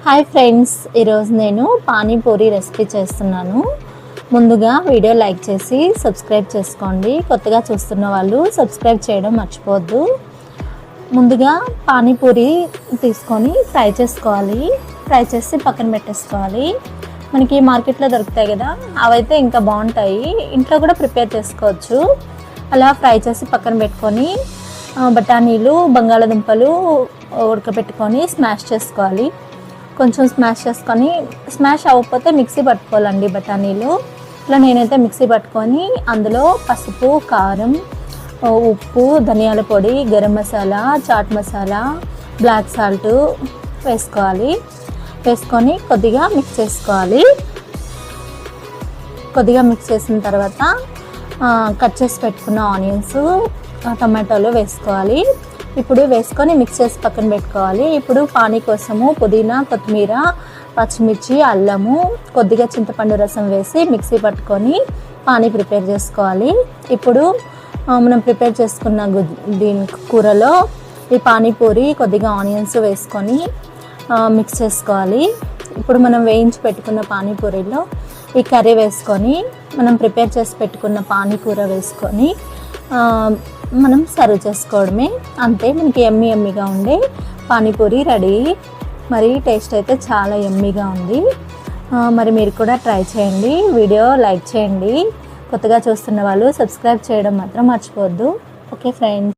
Hi friends, ఈరోజు నేను panipuri recipe చేస్తున్నాను. ముందుగా వీడియో లైక్ చేసి సబ్స్క్రైబ్ చేసుకోండి. కొత్తగా చూస్తున్న వాళ్ళు సబ్స్క్రైబ్ చేయడం మర్చిపోవద్దు. ముందుగా పానీపూరి తీసుకొని ఫ్రై చేసుకోవాలి. ఫ్రై చేసి పక్కన పెట్టేసుకోవాలి. మనకి మార్కెట్లో దొరుకుతాయి కదా, అవైతే ఇంకా బాగుంటాయి. ఇంట్లో కూడా ప్రిపేర్ చేసుకోవచ్చు. అలా ఫ్రై చేసి పక్కన పెట్టుకొని బఠానీలు, బంగాళాదుంపలు ఉడకబెట్టుకొని స్మాష్ చేసుకోవాలి. కొంచెం స్మాష్ చేసుకొని, స్మాష్ అవ్వకపోతే మిక్సీ పట్టుకోవాలండి బఠానీలు. ఇట్లా నేనైతే మిక్సీ పట్టుకొని అందులో పసుపు, కారం, ఉప్పు, ధనియాల పొడి, గరం మసాలా, చాట్ మసాలా, బ్లాక్ సాల్ట్ వేసుకోవాలి. వేసుకొని కొద్దిగా మిక్స్ చేసుకోవాలి. కొద్దిగా మిక్స్ చేసిన తర్వాత కట్ చేసి పెట్టుకున్న ఆనియన్స్, టమాటోలు వేసుకోవాలి. ఇప్పుడు వేసుకొని మిక్స్ చేసి పక్కన పెట్టుకోవాలి. ఇప్పుడు పానీ కోసము పుదీనా, కొత్తిమీర, పచ్చిమిర్చి, అల్లము, కొద్దిగా చింతపండు రసం వేసి మిక్సీ పట్టుకొని పానీ ప్రిపేర్ చేసుకోవాలి. ఇప్పుడు మనం ప్రిపేర్ చేసుకున్న దీని కూరలో ఈ పానీపూరి, కొద్దిగా ఆనియన్స్ వేసుకొని మిక్స్ చేసుకోవాలి. ఇప్పుడు మనం వేయించి పెట్టుకున్న పానీపూరిలో ఈ కర్రీ వేసుకొని, మనం ప్రిపేర్ చేసి పెట్టుకున్న పానీకూర వేసుకొని మనం సర్వ్ చేసుకోవడమే. అంతే, మనకి ఎమ్మీగా ఉండే పానీపూరి రెడీ. మరి టేస్ట్ అయితే చాలా ఎమ్మీగా ఉంది. మరి మీరు కూడా ట్రై చేయండి. వీడియో లైక్ చేయండి. కొత్తగా చూస్తున్న వాళ్ళు సబ్స్క్రైబ్ చేయడం మాత్రం మర్చిపోవద్దు. Okay friends.